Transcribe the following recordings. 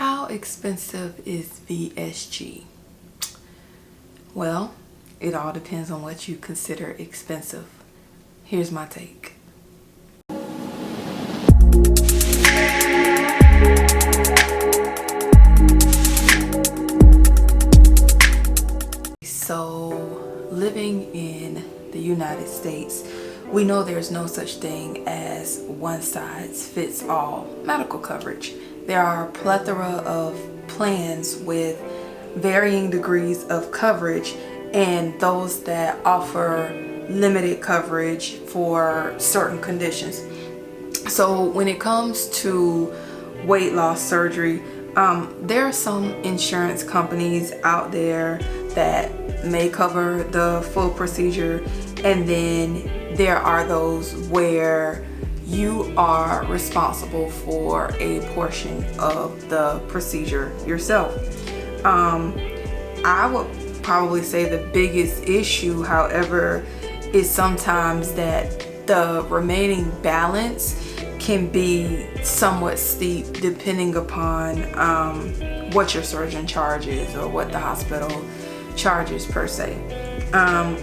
How expensive is VSG? Well, it all depends on what you consider expensive. Here's my take. So, living in the United States, we know there's no such thing as one size fits all medical coverage. There are a plethora of plans with varying degrees of coverage and those that offer limited coverage for certain conditions. So when it comes to weight loss surgery, there are some insurance companies out there that may cover the full procedure, and then there are those where you are responsible for a portion of the procedure yourself. I would probably say the biggest issue, however, is sometimes that the remaining balance can be somewhat steep depending upon what your surgeon charges or what the hospital charges per se.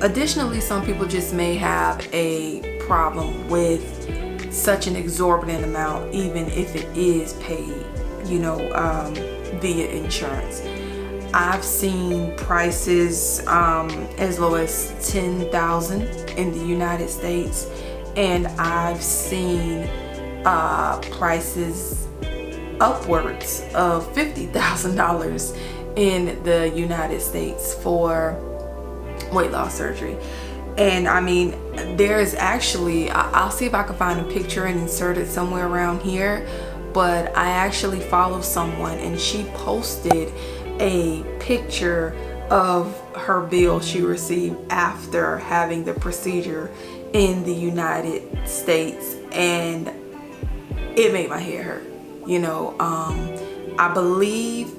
Additionally, some people just may have a problem with such an exorbitant amount, even if it is paid, via insurance. I've seen prices as low as $10,000 in the United States, and I've seen prices upwards of $50,000 in the United States for weight loss surgery. And I mean, there's actually, I'll see if I can find a picture and insert it somewhere around here, but I actually follow someone and she posted a picture of her bill she received after having the procedure in the United States, and it made my head hurt. I believe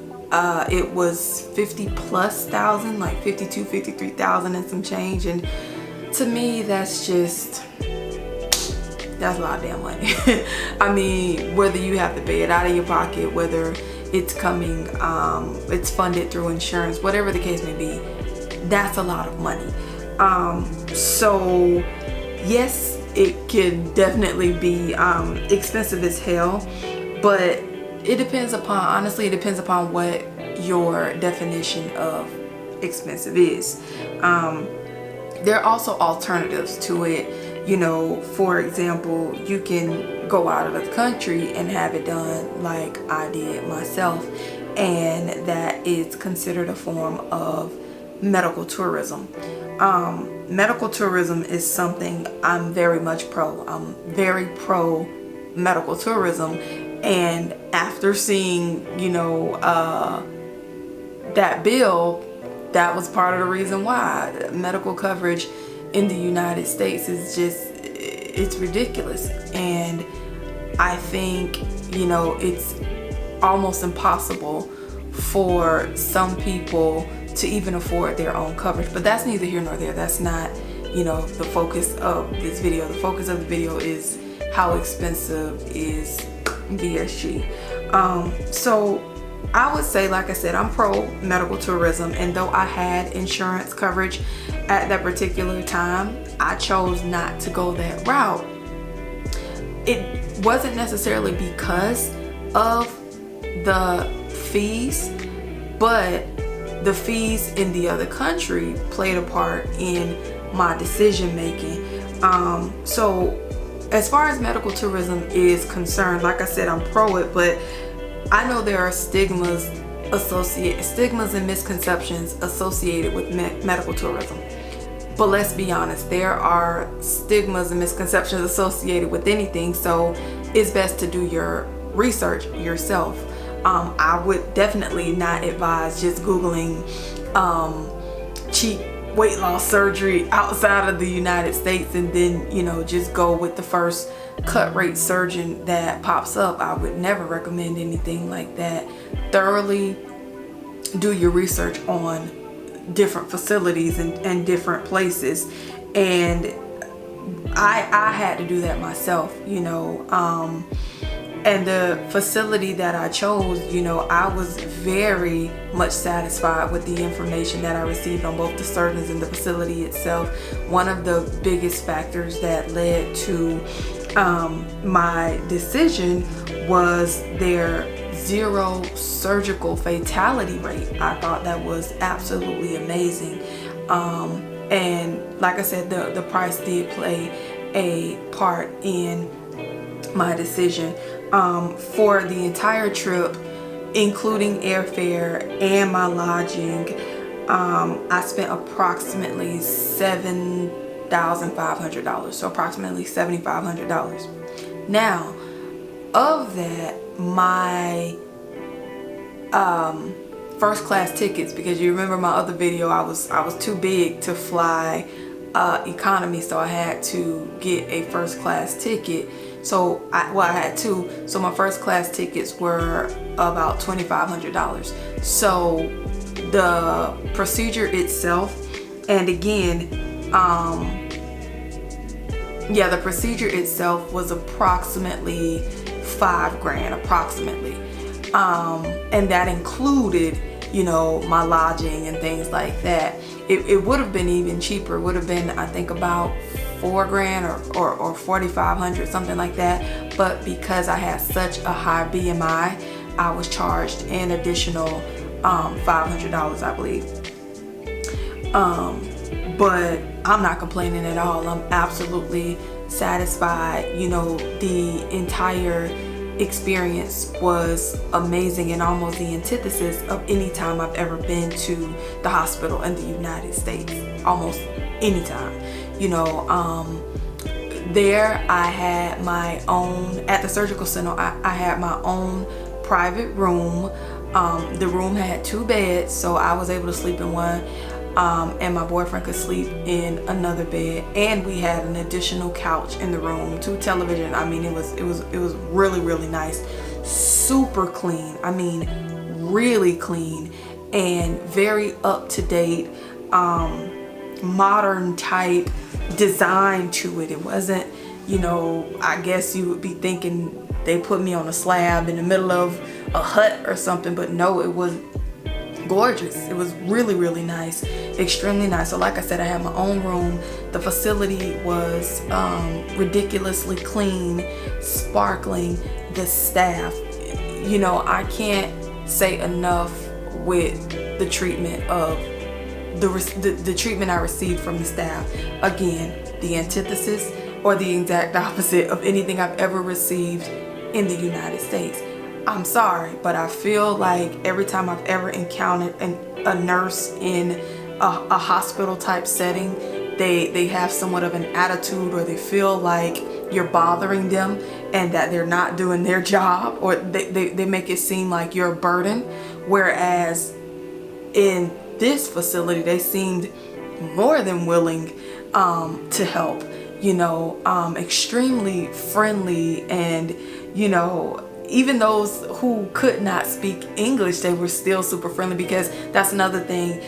it was 50 plus thousand, like 52, 53,000 and some change, and to me that's a lot of damn money. I mean, whether you have to pay it out of your pocket, whether it's coming, it's funded through insurance, whatever the case may be, that's a lot of money. So yes, it can definitely be expensive as hell, but it depends upon what your definition of expensive is. There are also alternatives to it. For example, you can go out of the country and have it done like I did myself, and that is considered a form of medical tourism. Medical tourism is something I'm very much pro. I'm very pro medical tourism, and after seeing, that bill, that was part of the reason why medical coverage in the United States is it's ridiculous. And I think, it's almost impossible for some people to even afford their own coverage. But that's neither here nor there. That's not, the focus of this video. The focus of the video is how expensive is VSG. So I would say, like I said, I'm pro medical tourism, and though I had insurance coverage at that particular time, I chose not to go that route. It wasn't necessarily because of the fees, but the fees in the other country played a part in my decision making. So as far as medical tourism is concerned, like I said, I'm pro it, but I know there are stigmas and misconceptions associated with medical tourism. But let's be honest, there are stigmas and misconceptions associated with anything, so it's best to do your research yourself. I would definitely not advise just Googling cheap weight loss surgery outside of the United States and then, just go with the first cut rate surgeon that pops up. I would never recommend anything like that. Thoroughly do your research on different facilities and different places, and I had to do that myself, And the facility that I chose, you know, I was very much satisfied with the information that I received on both the surgeons and the facility itself. One of the biggest factors that led to my decision was their 0 surgical fatality rate. I thought that was absolutely amazing. And like I said, the price did play a part in my decision. For the entire trip, including airfare and my lodging, I spent approximately $7,500, so approximately $7,500. Now, of that, my first class tickets, because you remember my other video, I was too big to fly economy, so I had to get a first class ticket. So I had two. So my first class tickets were about $2,500. So the procedure itself, and again, the procedure itself was approximately $5,000, approximately. And that included, you know, my lodging and things like that. It would have been even cheaper. It would have been, I think, about $4,000 or $4,500, something like that. But because I had such a high BMI, I was charged an additional $500, I believe. But I'm not complaining at all. I'm absolutely satisfied. You know, the entire experience was amazing and almost the antithesis of any time I've ever been to the hospital in the United States. Almost any time. You know, there I had my own, at the surgical center, I had my own private room. The room had 2 beds, so I was able to sleep in one, and my boyfriend could sleep in another bed, and we had an additional couch in the room, 2 television. I mean, it was really, really nice. Super clean. I mean, really clean and very up to date, modern type design to it. It wasn't, you know, I guess you would be thinking they put me on a slab in the middle of a hut or something, but no, it was gorgeous. It was really, really nice, extremely nice. So like I said, I had my own room. The facility was ridiculously clean, sparkling. The staff, you know, I can't say enough with the treatment of the treatment I received from the staff. Again, the antithesis or the exact opposite of anything I've ever received in the United States. I'm sorry, but I feel like every time I've ever encountered a nurse in a hospital type setting, they have somewhat of an attitude, or they feel like you're bothering them and that they're not doing their job, or they make it seem like you're a burden. Whereas in this facility, they seemed more than willing to help, you know, extremely friendly, and, you know, even those who could not speak English, they were still super friendly, because that's another thing.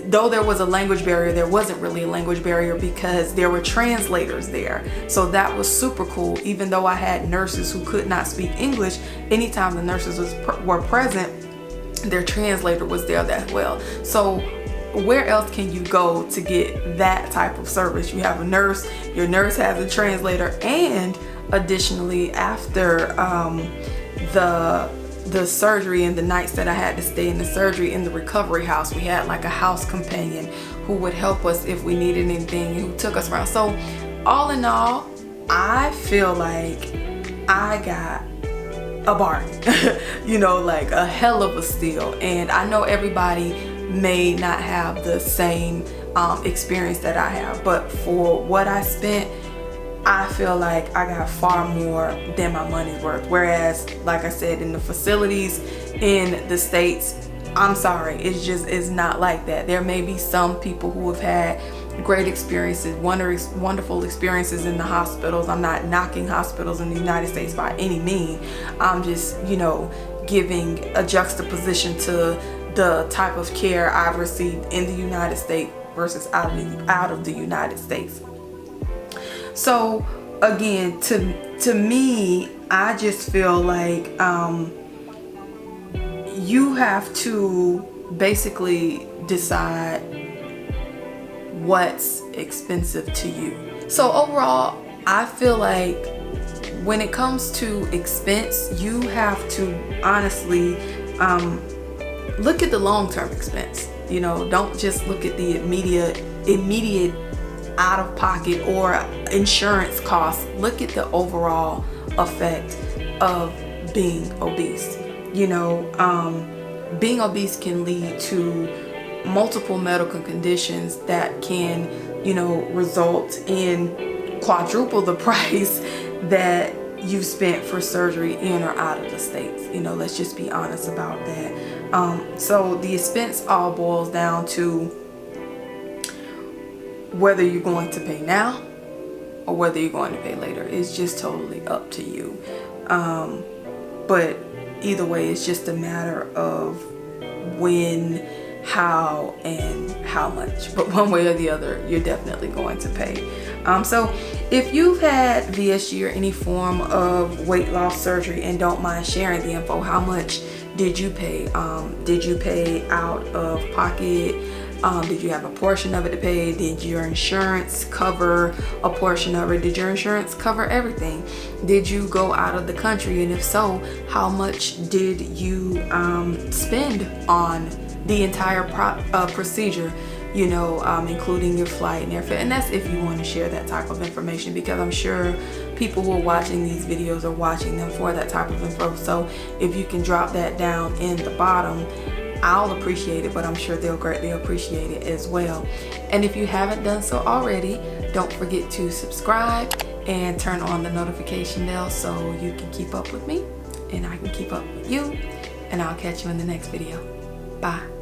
Though there was a language barrier, there wasn't really a language barrier because there were translators there. So that was super cool. Even though I had nurses who could not speak English, anytime the nurses were present, their translator was there as well. So where else can you go to get that type of service? You have a nurse, your nurse has a translator, and additionally, after the surgery and the nights that I had to stay in the surgery in the recovery house, we had like a house companion who would help us if we needed anything, who took us around. So all in all, I feel like I got a bargain, you know, like a hell of a steal. And I know everybody may not have the same experience that I have, but for what I spent, I feel like I got far more than my money's worth. Whereas, like I said, in the facilities in the States, I'm sorry, it's not like that. There may be some people who have had great experiences, wonderful experiences in the hospitals. I'm not knocking hospitals in the United States by any means. I'm just, you know, giving a juxtaposition to the type of care I've received in the United States versus out of the United States. So again, to me, I just feel like you have to basically decide what's expensive to you. So overall, I feel like when it comes to expense, you have to honestly look at the long-term expense. You know, don't just look at the immediate out of pocket or insurance costs. Look at the overall effect of being obese. You know, being obese can lead to multiple medical conditions that can, you know, result in quadruple the price that you spent for surgery in or out of the States. You know, let's just be honest about that. So the expense all boils down to whether you're going to pay now or whether you're going to pay later. It's just totally up to you. But either way, it's just a matter of when, how, and how much. But one way or the other, you're definitely going to pay. So if you've had VSG or any form of weight loss surgery and don't mind sharing the info, how much did you pay? Did you pay out of pocket? Did you have a portion of it to pay? Did your insurance cover a portion of it? Did your insurance cover everything? Did you go out of the country? And if so, how much did you spend on the entire procedure? You know, including your flight and airfare. And that's if you want to share that type of information, because I'm sure people who are watching these videos are watching them for that type of info. So if you can drop that down in the bottom, I'll appreciate it, but I'm sure they'll greatly appreciate it as well. And if you haven't done so already, don't forget to subscribe and turn on the notification bell so you can keep up with me and I can keep up with you. And I'll catch you in the next video. Bye.